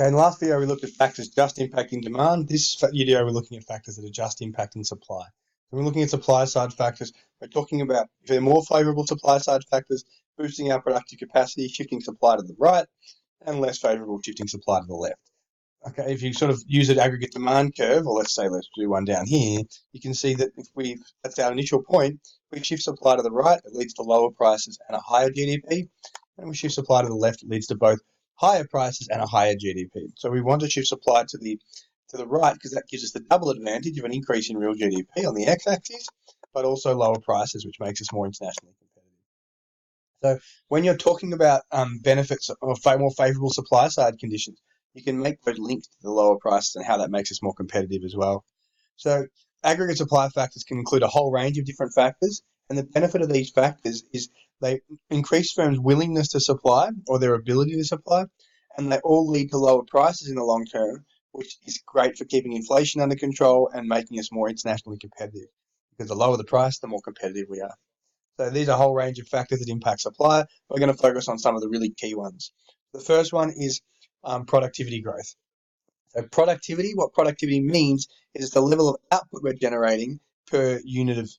Okay, in the last video we looked at factors just impacting demand. This video we're looking at factors that are just impacting supply. When we're looking at supply side factors, we're talking about if they're more favourable supply side factors, boosting our productive capacity, shifting supply to the right, and less favourable, shifting supply to the left. Okay, if you sort of use an aggregate demand curve, or let's do one down here, you can see that that's our initial point, we shift supply to the right, it leads to lower prices and a higher GDP, and we shift supply to the left, it leads to both higher prices and a higher GDP. So we want to shift supply to the right because that gives us the double advantage of an increase in real GDP on the x-axis, but also lower prices, which makes us more internationally competitive. So when you're talking about benefits or more favourable supply side conditions, you can make those links to the lower prices and how that makes us more competitive as well. So aggregate supply factors can include a whole range of different factors, and the benefit of these factors is they increase firms' willingness to supply or their ability to supply, and they all lead to lower prices in the long term, which is great for keeping inflation under control and making us more internationally competitive. Because the lower the price, the more competitive we are. So these are a whole range of factors that impact supply. We're going to focus on some of the really key ones. The first one is productivity growth. So what productivity means is it's the level of output we're generating per unit of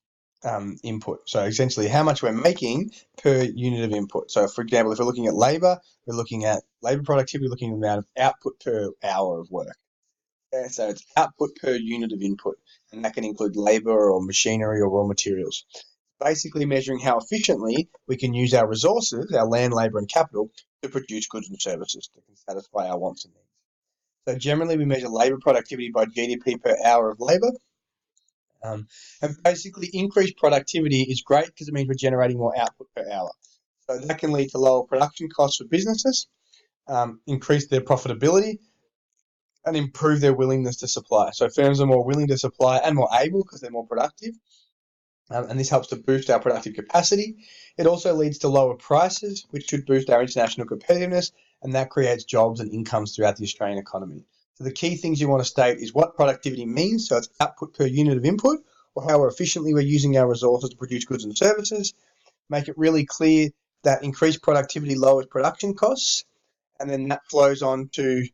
input. So essentially how much we're making per unit of input. So for example, if we're looking at labour, we're looking at labour productivity, we're looking at the amount of output per hour of work. Okay, so it's output per unit of input, and that can include labour or machinery or raw materials. Basically measuring how efficiently we can use our resources, our land, labour and capital, to produce goods and services that can satisfy our wants and needs. So generally we measure labour productivity by GDP per hour of labour. And basically increased productivity is great because it means we're generating more output per hour. So that can lead to lower production costs for businesses, increase their profitability, and improve their willingness to supply. So firms are more willing to supply and more able because they're more productive. And this helps to boost our productive capacity. It also leads to lower prices, which should boost our international competitiveness, and that creates jobs and incomes throughout the Australian economy. So the key things you want to state is what productivity means, so it's output per unit of input, or how efficiently we're using our resources to produce goods and services. Make it really clear that increased productivity lowers production costs, and then that flows on to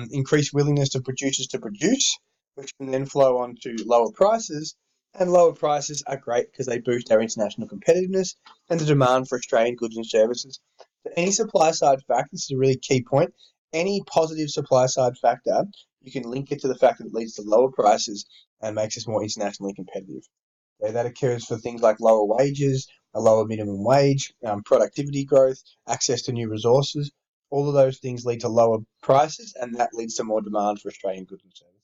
increased willingness of producers to produce, which can then flow on to lower prices. And lower prices are great because they boost our international competitiveness and the demand for Australian goods and services. So any supply side factor, this is a really key point, any positive supply side factor, you can link it to the factor that leads to lower prices and makes us more internationally competitive. So that occurs for things like lower wages, a lower minimum wage, productivity growth, access to new resources. All of those things lead to lower prices, and that leads to more demand for Australian goods and services.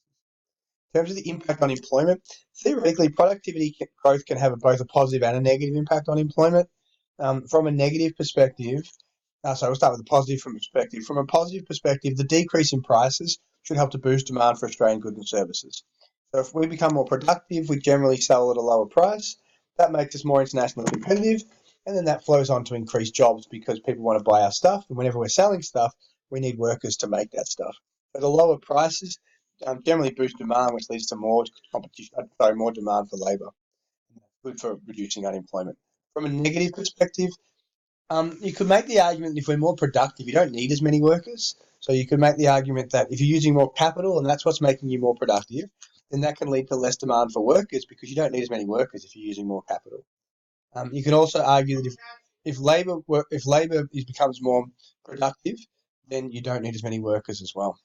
In terms of the impact on employment, theoretically, productivity growth can have both a positive and a negative impact on employment. From a negative perspective, we'll start with the positive perspective. From a positive perspective, the decrease in prices should help to boost demand for Australian goods and services. So if we become more productive, we generally sell at a lower price. That makes us more internationally competitive, and then that flows on to increased jobs because people want to buy our stuff, and whenever we're selling stuff, we need workers to make that stuff. So the lower prices generally boost demand, which leads to more demand for labour. Good for reducing unemployment. From a negative perspective, you could make the argument that if we're more productive, you don't need as many workers. So you could make the argument that if you're using more capital and that's what's making you more productive, then that can lead to less demand for workers because you don't need as many workers if you're using more capital. You can also argue that if labour becomes more productive, then you don't need as many workers as well.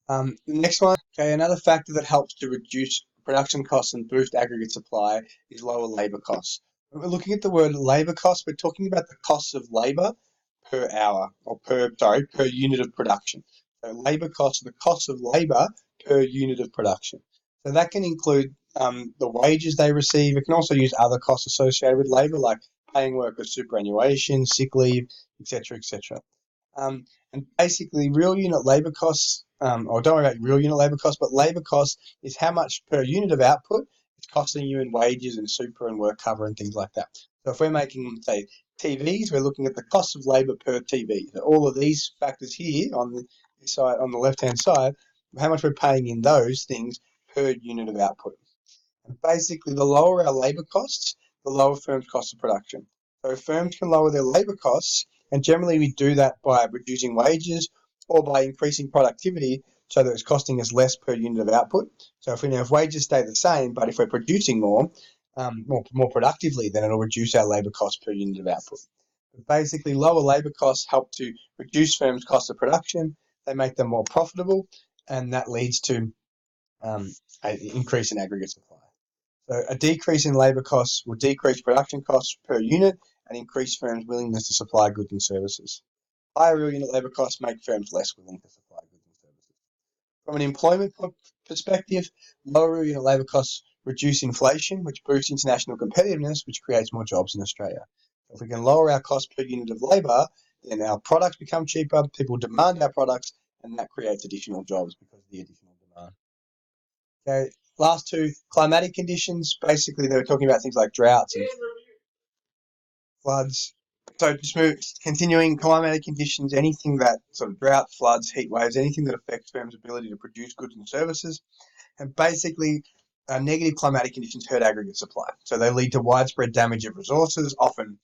The next one, okay, another factor that helps to reduce production costs and boost aggregate supply is lower labour costs. When we're looking at the word labour costs, we're talking about the costs of labour per hour or per unit of production. So labour costs are the costs of labour per unit of production. So that can include the wages they receive. It can also use other costs associated with labour, like paying workers superannuation, sick leave, etc., etc. And basically, real unit labour costs, or don't worry about real unit labour costs, but labour costs is how much per unit of output it's costing you in wages and super and work cover and things like that. So if we're making, say, TVs, we're looking at the cost of labour per TV. So all of these factors here on the side, on the left-hand side, how much we're paying in those things per unit of output. And basically, the lower our labour costs, the lower firms' cost of production. So if firms can lower their labour costs, and generally we do that by reducing wages or by increasing productivity so that it's costing us less per unit of output. So if wages stay the same, but if we're producing more productively, then it'll reduce our labour costs per unit of output. But basically, lower labour costs help to reduce firms' cost of production. They make them more profitable, and that leads to an increase in aggregate supply. So a decrease in labour costs will decrease production costs per unit and increase firms' willingness to supply goods and services. Higher real unit labour costs make firms less willing to supply goods and services. From an employment perspective, lower real unit labour costs reduce inflation, which boosts international competitiveness, which creates more jobs in Australia. If we can lower our cost per unit of labour, then our products become cheaper, people demand our products, and that creates additional jobs because of the additional demand. Okay, last two, climatic conditions. Basically, they were talking about things like droughts and floods. So continuing climatic conditions, anything that sort of drought, floods, heat waves, anything that affects firms' ability to produce goods and services. And basically, negative climatic conditions hurt aggregate supply. So they lead to widespread damage of resources, often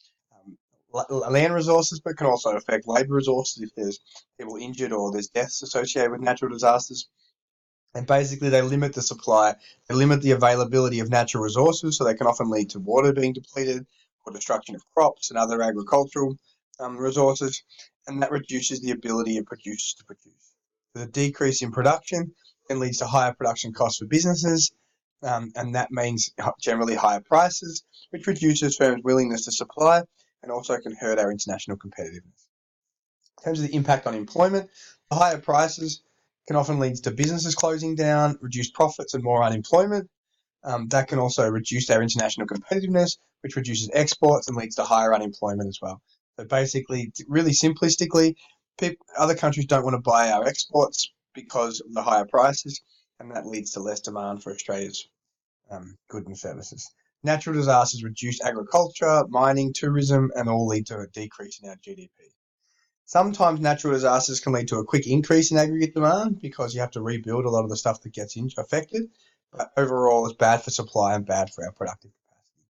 land resources, but can also affect labour resources if there's people injured or there's deaths associated with natural disasters. And basically, they limit the supply, they limit the availability of natural resources, so they can often lead to water being depleted or destruction of crops and other agricultural resources, and that reduces the ability of producers to produce. So the decrease in production then leads to higher production costs for businesses, and that means generally higher prices, which reduces firms' willingness to supply and also can hurt our international competitiveness. In terms of the impact on employment, the higher prices can often lead to businesses closing down, reduced profits and more unemployment. That can also reduce our international competitiveness, which reduces exports and leads to higher unemployment as well. So basically, really simplistically, other countries don't want to buy our exports because of the higher prices, and that leads to less demand for Australia's goods and services. Natural disasters reduce agriculture, mining, tourism, and all lead to a decrease in our GDP. Sometimes natural disasters can lead to a quick increase in aggregate demand because you have to rebuild a lot of the stuff that gets affected. But overall, it's bad for supply and bad for our productive capacity.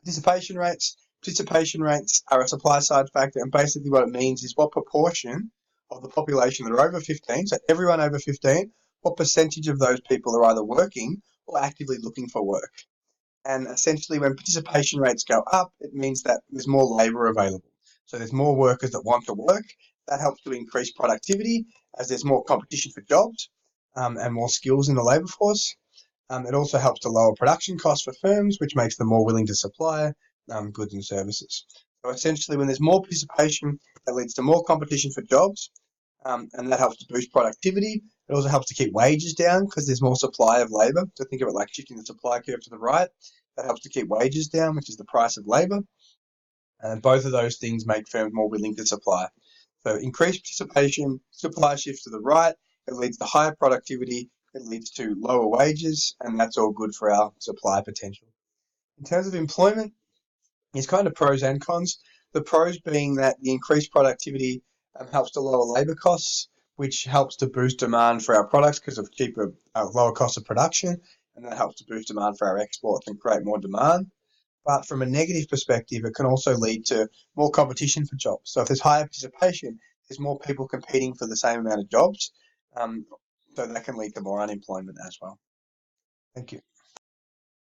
Participation rates. Participation rates are a supply side factor, and basically what it means is what proportion of the population that are over 15, so everyone over 15, what percentage of those people are either working or actively looking for work. And essentially, when participation rates go up, it means that there's more labour available. So there's more workers that want to work. That helps to increase productivity as there's more competition for jobs and more skills in the labour force. It also helps to lower production costs for firms, which makes them more willing to supply goods and services. So essentially, when there's more participation, that leads to more competition for jobs, and that helps to boost productivity. It also helps to keep wages down because there's more supply of labour. So think of it like shifting the supply curve to the right. That helps to keep wages down, which is the price of labour. And both of those things make firms more willing to supply. So increased participation, supply shifts to the right, it leads to higher productivity, it leads to lower wages, and that's all good for our supply potential. In terms of employment, it's kind of pros and cons. The pros being that the increased productivity helps to lower labour costs, which helps to boost demand for our products because of cheaper, lower cost of production, and that helps to boost demand for our exports and create more demand. But from a negative perspective, it can also lead to more competition for jobs. So if there's higher participation, there's more people competing for the same amount of jobs. So that can lead to more unemployment as well. Thank you.